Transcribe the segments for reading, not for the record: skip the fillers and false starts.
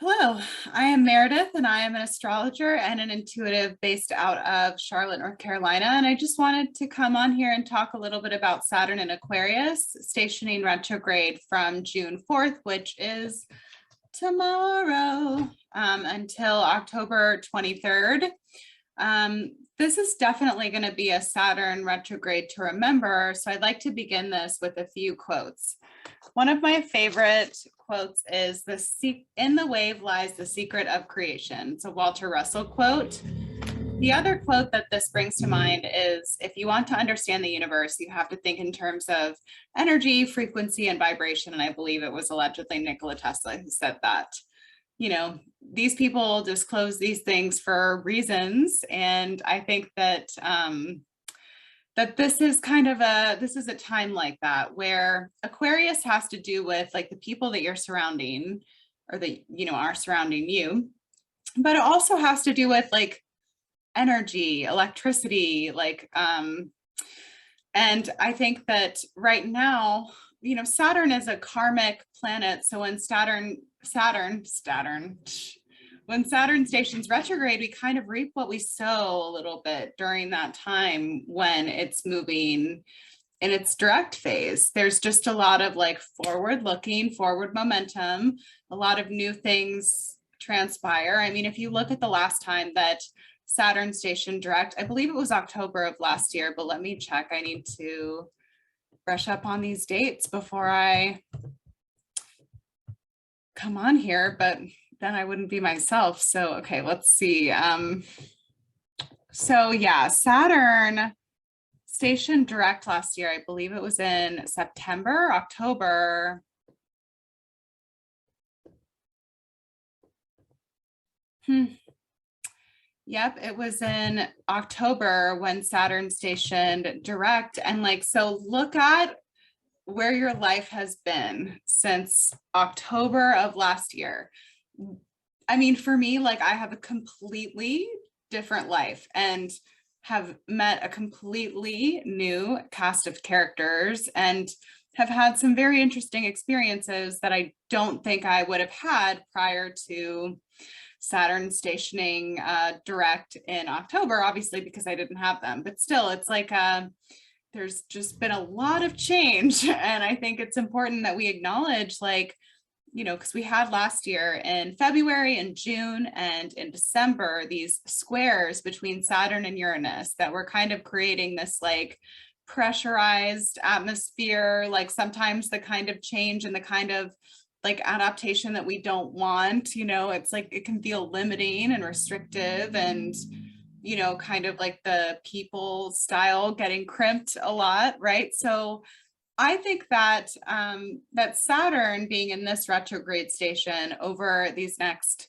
Hello, I am Meredith and I am an astrologer and an intuitive based out of Charlotte, North Carolina. And I just wanted to come on here and talk a little bit about Saturn in Aquarius, stationing retrograde from June 4th, which is tomorrow, until October 23rd. This is definitely going to be a Saturn retrograde to remember. So I'd like to begin this with a few quotes. One of my favorite quotes is in the wave lies the secret of creation. It's a Walter Russell quote. The other quote that this brings to mind is, if you want to understand the universe, you have to think in terms of energy, frequency, and vibration. And I believe it was allegedly Nikola Tesla who said that. You know, these people disclose these things for reasons. And I think that this is a time like that where Aquarius has to do with like the people that you're surrounding or that, are surrounding you, but it also has to do with like energy, electricity, and I think that right now, Saturn is a karmic planet. So when when Saturn stations retrograde, we kind of reap what we sow a little bit during that time when it's moving in its direct phase. There's just a lot of like forward momentum, a lot of new things transpire. I mean, if you look at the last time that Saturn station direct, I believe it was October of last year, but let me check. I need to brush up on these dates before I come on here, but then I wouldn't be myself. So, okay, let's see. So yeah, Saturn station direct last year, I believe it was in September, October. Yep, it was in October when Saturn stationed direct. And like, so look at where your life has been since October of last year. I mean, for me, like I have a completely different life and have met a completely new cast of characters and have had some very interesting experiences that I don't think I would have had prior to Saturn stationing direct in October, obviously, because I didn't have them. But still, it's like there's just been a lot of change. And I think it's important that we acknowledge, like, because we had last year in February and June and in December, these squares between Saturn and Uranus that were kind of creating this like pressurized atmosphere, like sometimes the kind of change and the kind of like adaptation that we don't want, it's like it can feel limiting and restrictive and kind of like the people style getting crimped a lot, right? So I think that that Saturn being in this retrograde station over these next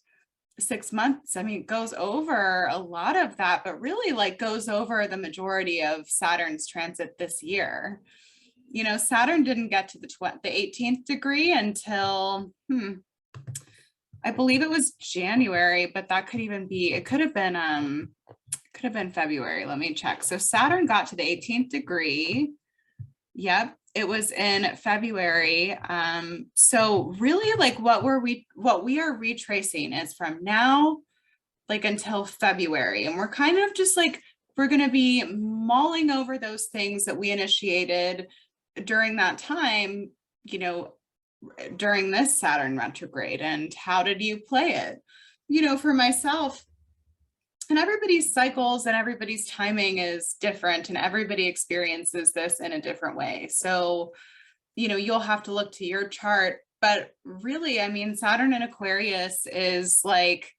6 months, I mean, goes over a lot of that, but really like goes over the majority of Saturn's transit this year. Saturn didn't get to the 18th degree until, I believe it was January, but that could even be, it could have been February. Let me check. So Saturn got to the 18th degree. Yep. It was in February. So really like what we are retracing is from now, like until February. And we're kind of just like, we're going to be mulling over those things that we initiated during that time, during this Saturn retrograde, and how did you play it? For myself, and everybody's cycles and everybody's timing is different and everybody experiences this in a different way. So, you'll have to look to your chart, but really, I mean, Saturn in Aquarius is like,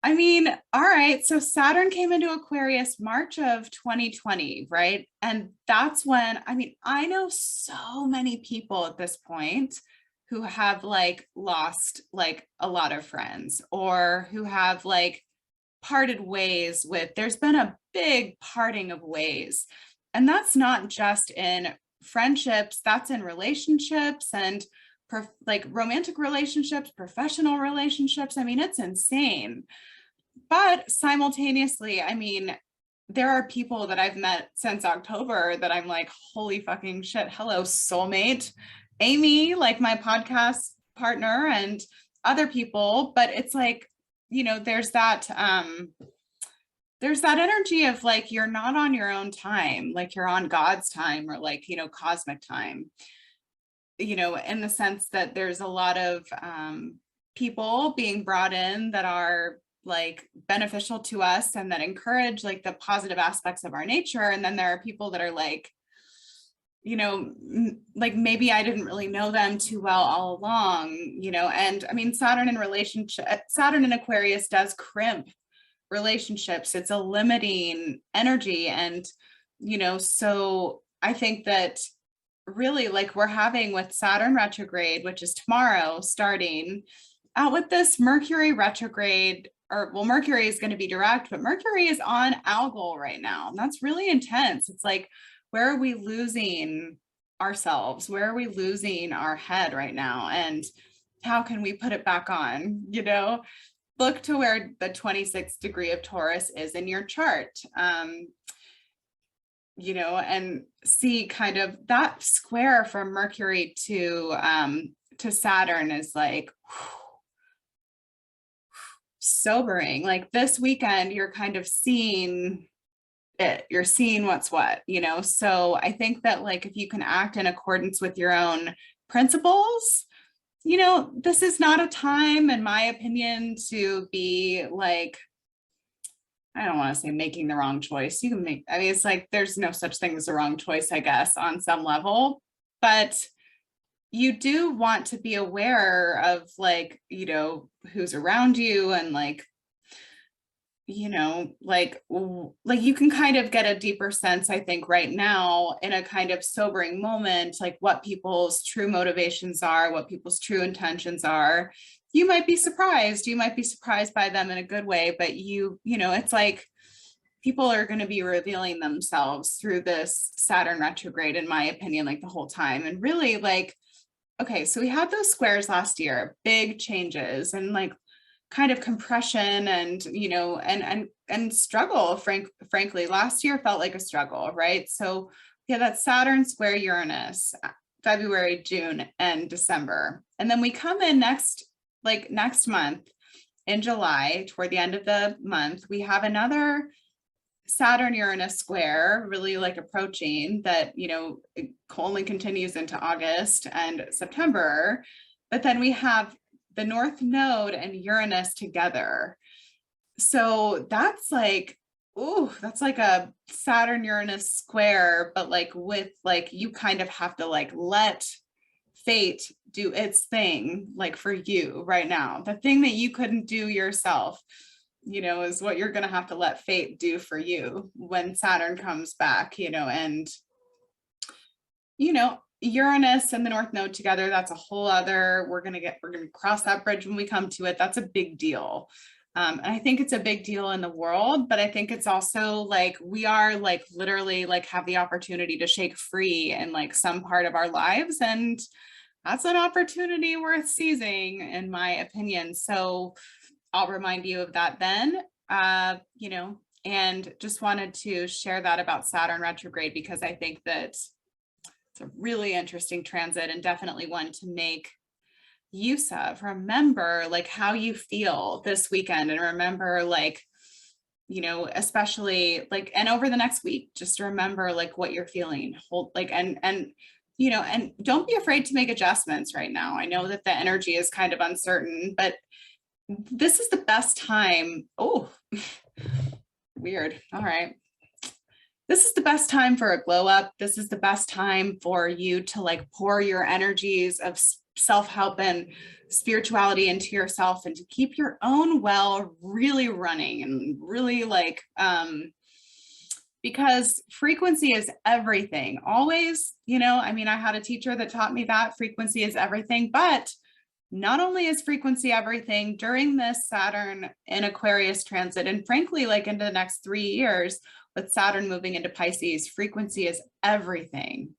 I mean, all right, so Saturn came into Aquarius March of 2020, right? And that's when, I mean, I know so many people at this point who have like lost like a lot of friends or who have like parted ways with, there's been a big parting of ways. And that's not just in friendships, that's in relationships and like romantic relationships, professional relationships. I mean, it's insane. But simultaneously, I mean, there are people that I've met since October that I'm like, holy fucking shit. Hello, soulmate. Amy, like my podcast partner, and other people, but it's like, there's that energy of like, you're not on your own time, like you're on God's time, or like, cosmic time, in the sense that there's a lot of people being brought in that are like beneficial to us and that encourage like the positive aspects of our nature. And then there are people that are like, like maybe I didn't really know them too well all along, and I mean, Saturn in Aquarius does crimp relationships. It's a limiting energy. And, so I think that really like we're having with Saturn retrograde, which is tomorrow, starting out with this Mercury retrograde, or well, Mercury is going to be direct, but Mercury is on Algol right now. And that's really intense. It's like, where are we losing ourselves? Where are we losing our head right now? And how can we put it back on? Look to where the 26th degree of Taurus is in your chart, and see kind of that square from Mercury to Saturn is like sobering. Like this weekend, you're kind of seeing it, you're seeing what's what, so I think that like if you can act in accordance with your own principles, this is not a time, in my opinion, to be like, I don't want to say making the wrong choice. You can make, I mean, it's like, there's no such thing as a wrong choice, I guess, on some level, but you do want to be aware of like, who's around you, and like, like you can kind of get a deeper sense, I think, right now in a kind of sobering moment, like what people's true motivations are, what people's true intentions are. You might be surprised by them in a good way, but it's like people are going to be revealing themselves through this Saturn retrograde, in my opinion, like the whole time. And really like, okay, so we had those squares last year, big changes and like kind of compression and, and struggle, frankly, last year felt like a struggle, right? So yeah, that Saturn square Uranus, February, June, and December. And then we come in next month in July, toward the end of the month, we have another Saturn Uranus square really like approaching that, it only continues into August and September. But then we have the North Node and Uranus together. So that's like, that's like a Saturn Uranus square, but like with like, you kind of have to like let fate do its thing, like for you right now. The thing that you couldn't do yourself, is what you're going to have to let fate do for you when Saturn comes back, and, Uranus and the North Node together, that's a whole other, we're going to cross that bridge when we come to it. That's a big deal. And I think it's a big deal in the world, but I think it's also like, we are like literally like have the opportunity to shake free in like some part of our lives. And that's an opportunity worth seizing, in my opinion. So I'll remind you of that then, and just wanted to share that about Saturn retrograde, because I think that it's a really interesting transit and definitely one to make use of. Remember like how you feel this weekend, and remember like, especially like, and over the next week, just remember like what you're feeling, hold like, and and don't be afraid to make adjustments right now. I know that the energy is kind of uncertain, but this is the best time. Oh, weird. All right. This is the best time for a glow up. This is the best time for you to like pour your energies of self-help and spirituality into yourself, and to keep your own well really running, and really like, because frequency is everything. Always, I mean, I had a teacher that taught me that frequency is everything, but not only is frequency everything during this Saturn in Aquarius transit, and frankly, like into the next 3 years with Saturn moving into Pisces, frequency is everything.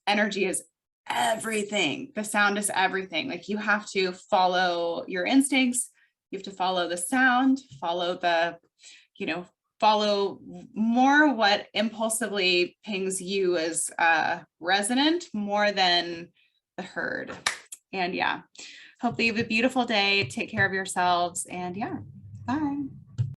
Energy is everything. The sound is everything. Like you have to follow your instincts. You have to follow the sound, follow the, follow more what impulsively pings you as resonant more than the herd. And yeah, Hope that you have a beautiful day. Take care of yourselves. And yeah, bye.